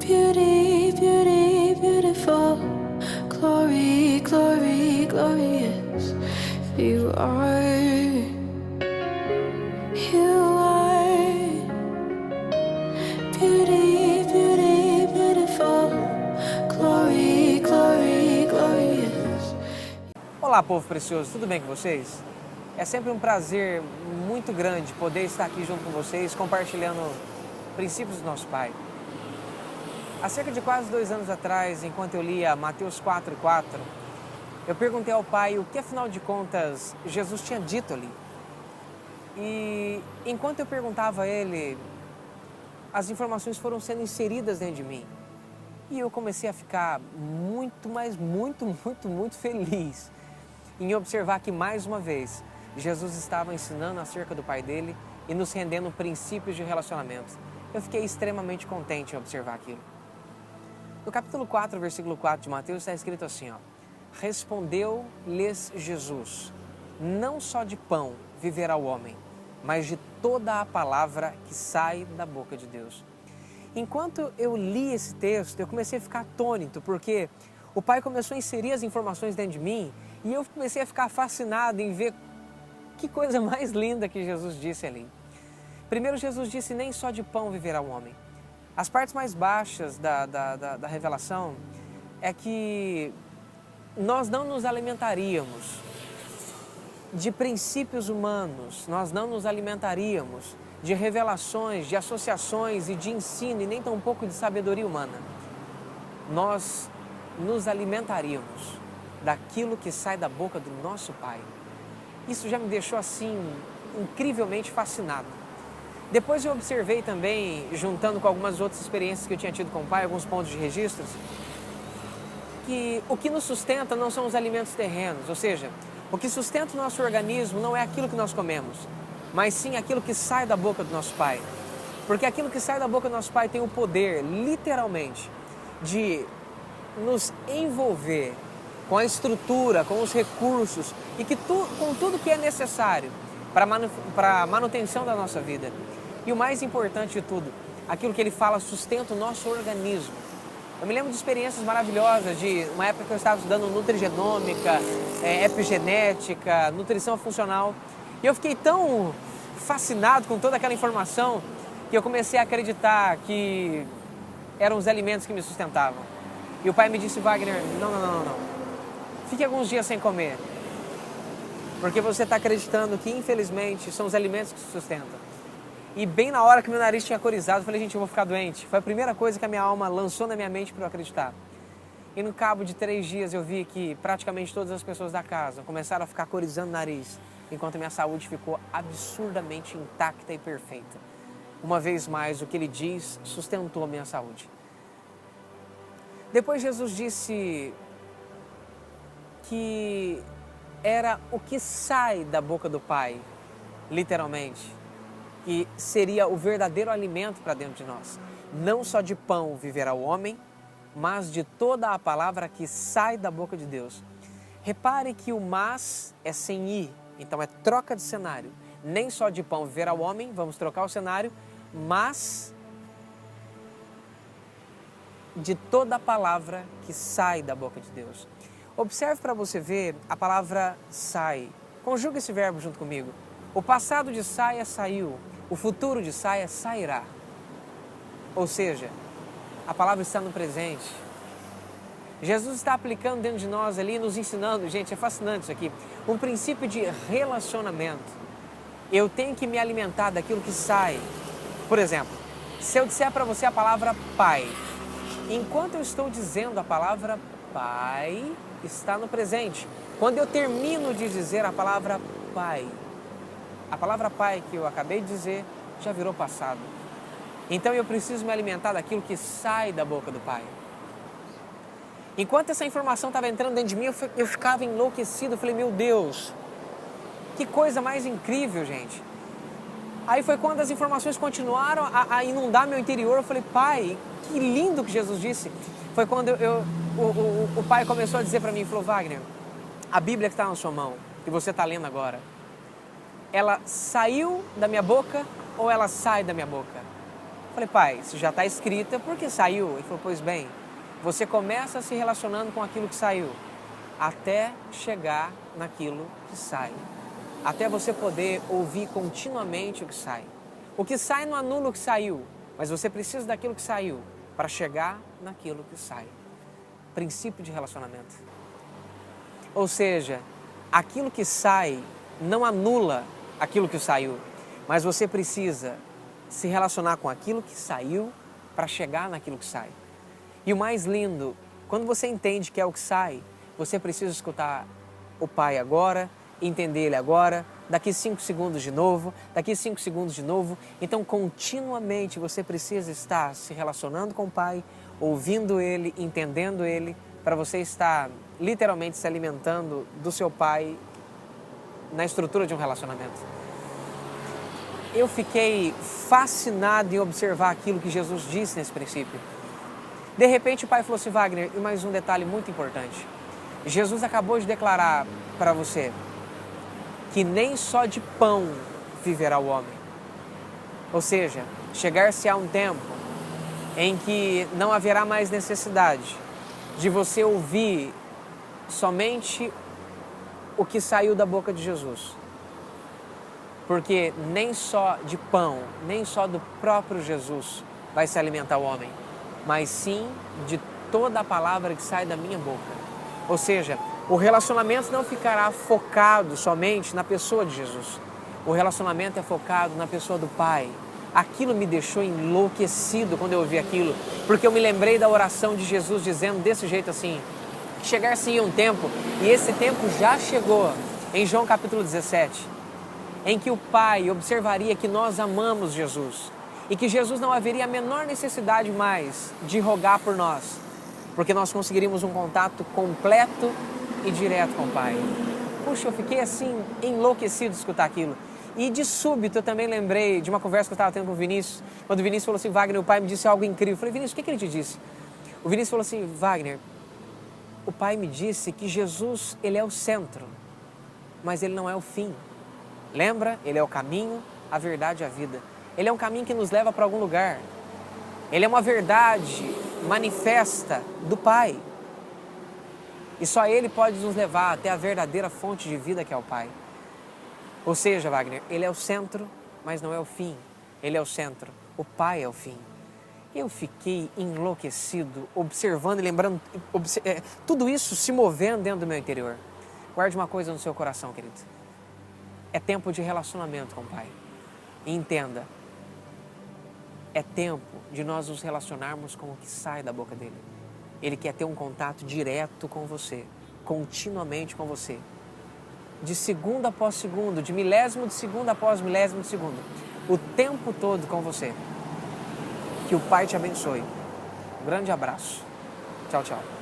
Beauty, beauty, beautiful. Glory, glory, glorious. You are. You are. Beauty, beauty, beautiful. Glory, glory, glorious. Olá, povo precioso, tudo bem com vocês? É sempre um prazer muito grande poder estar aqui junto com vocês, compartilhando princípios do nosso Pai. Há cerca de quase 2 anos atrás, enquanto eu lia Mateus 4:4, eu perguntei ao Pai o que, afinal de contas, Jesus tinha dito ali. E enquanto eu perguntava a Ele, as informações foram sendo inseridas dentro de mim. E eu comecei a ficar muito, mas muito feliz em observar que, mais uma vez, Jesus estava ensinando acerca do Pai dele e nos rendendo princípios de relacionamento. Eu fiquei extremamente contente em observar aquilo. No capítulo 4, versículo 4 de Mateus, está escrito assim, ó: Respondeu-lhes Jesus: Não só de pão viverá o homem, mas de toda a palavra que sai da boca de Deus. Enquanto eu li esse texto, eu comecei a ficar atônito, porque o Pai começou a inserir as informações dentro de mim e eu comecei a ficar fascinado em ver que coisa mais linda que Jesus disse ali. Primeiro, Jesus disse: nem só de pão viverá o homem. As partes mais baixas da revelação é que nós não nos alimentaríamos de princípios humanos, nós não nos alimentaríamos de revelações, de associações e de ensino, e nem tampouco de sabedoria humana. Nós nos alimentaríamos daquilo que sai da boca do nosso Pai. Isso já me deixou assim incrivelmente fascinado. Depois eu observei também, juntando com algumas outras experiências que eu tinha tido com o Pai, alguns pontos de registros, que o que nos sustenta não são os alimentos terrenos, ou seja, o que sustenta o nosso organismo não é aquilo que nós comemos, mas sim aquilo que sai da boca do nosso Pai. Porque aquilo que sai da boca do nosso Pai tem o poder, literalmente, de nos envolver com a estrutura, com os recursos e com tudo que é necessário para a manutenção da nossa vida. E o mais importante de tudo, aquilo que ele fala sustenta o nosso organismo. Eu me lembro de experiências maravilhosas, de uma época que eu estava estudando nutrigenômica, epigenética, nutrição funcional. E eu fiquei tão fascinado com toda aquela informação que eu comecei a acreditar que eram os alimentos que me sustentavam. E o Pai me disse: Wagner, não. Fique alguns dias sem comer, porque você está acreditando que, infelizmente, são os alimentos que te sustentam. E bem na hora que meu nariz tinha corizado, eu falei: gente, eu vou ficar doente. Foi a primeira coisa que a minha alma lançou na minha mente para eu acreditar. E no cabo de 3 dias eu vi que praticamente todas as pessoas da casa começaram a ficar corizando o nariz, enquanto a minha saúde ficou absurdamente intacta e perfeita. Uma vez mais, o que ele diz sustentou a minha saúde. Depois Jesus disse que era o que sai da boca do Pai, literalmente, que seria o verdadeiro alimento para dentro de nós. Não só de pão viverá o homem, mas de toda a palavra que sai da boca de Deus. Repare que o mas é sem i, então é troca de cenário. Nem só de pão viverá o homem, vamos trocar o cenário, mas de toda a palavra que sai da boca de Deus. Observe para você ver a palavra sai. Conjuga esse verbo junto comigo. O passado de sai é saiu, o futuro de sai é sairá. Ou seja, a palavra está no presente. Jesus está aplicando dentro de nós ali, nos ensinando, gente, é fascinante isso aqui, um princípio de relacionamento. Eu tenho que me alimentar daquilo que sai. Por exemplo, se eu disser para você a palavra pai, enquanto eu estou dizendo a palavra pai, está no presente. Quando eu termino de dizer a palavra pai, a palavra pai que eu acabei de dizer já virou passado. Então eu preciso me alimentar daquilo que sai da boca do Pai. Enquanto essa informação estava entrando dentro de mim, eu ficava enlouquecido. Eu falei: meu Deus, que coisa mais incrível, gente. Aí foi quando as informações continuaram a inundar meu interior. Eu falei: Pai, que lindo que Jesus disse. Foi quando o Pai começou a dizer para mim, falou: Wagner, a Bíblia que está na sua mão, que você está lendo agora, ela saiu da minha boca ou ela sai da minha boca? Eu falei, pai, se já está escrito, é porque saiu. Ele falou, pois bem, você começa se relacionando com aquilo que saiu, até chegar naquilo que sai. Até você poder ouvir continuamente o que sai. O que sai não anula o que saiu, mas você precisa daquilo que saiu para chegar naquilo que sai. Princípio de relacionamento. Ou seja, aquilo que sai não anula aquilo que saiu, mas você precisa se relacionar com aquilo que saiu para chegar naquilo que sai. E o mais lindo, quando você entende que é o que sai, você precisa escutar o Pai agora, entender Ele agora, daqui 5 segundos de novo, daqui 5 segundos de novo. Então, continuamente você precisa estar se relacionando com o Pai, ouvindo Ele, entendendo Ele, para você estar literalmente se alimentando do seu Pai na estrutura de um relacionamento. Eu fiquei fascinado em observar aquilo que Jesus disse nesse princípio. De repente o Pai falou assim, Wagner, e mais um detalhe muito importante. Jesus acabou de declarar para você que nem só de pão viverá o homem. Ou seja, chegar-se a um tempo em que não haverá mais necessidade de você ouvir somente o que saiu da boca de Jesus. Porque nem só de pão, nem só do próprio Jesus vai se alimentar o homem, mas sim de toda a palavra que sai da minha boca. Ou seja, o relacionamento não ficará focado somente na pessoa de Jesus. O relacionamento é focado na pessoa do Pai. Aquilo me deixou enlouquecido quando eu ouvi aquilo, porque eu me lembrei da oração de Jesus dizendo desse jeito assim, chegar-se um tempo, e esse tempo já chegou, em João capítulo 17, em que o Pai observaria que nós amamos Jesus e que Jesus não haveria a menor necessidade mais de rogar por nós, porque nós conseguiríamos um contato completo e direto com o Pai. Puxa, eu fiquei assim enlouquecido de escutar aquilo. E de súbito eu também lembrei de uma conversa que eu estava tendo com o Vinícius, quando o Vinícius falou assim, Wagner, o Pai me disse algo incrível. Eu falei, Vinícius, o que ele te disse? O Vinícius falou assim, Wagner, o Pai me disse que Jesus, ele é o centro, mas ele não é o fim. Lembra? Ele é o caminho, a verdade e a vida. Ele é um caminho que nos leva para algum lugar. Ele é uma verdade manifesta do Pai. E só Ele pode nos levar até a verdadeira fonte de vida que é o Pai. Ou seja, Wagner, Ele é o centro, mas não é o fim. Ele é o centro, o Pai é o fim. Eu fiquei enlouquecido, observando e lembrando, tudo isso se movendo dentro do meu interior. Guarde uma coisa no seu coração, querido. É tempo de relacionamento com o Pai. E entenda, é tempo de nós nos relacionarmos com o que sai da boca dele. Ele quer ter um contato direto com você, continuamente com você. De segundo após segundo, de milésimo de segundo após milésimo de segundo. O tempo todo com você. Que o Pai te abençoe. Um grande abraço. Tchau, tchau.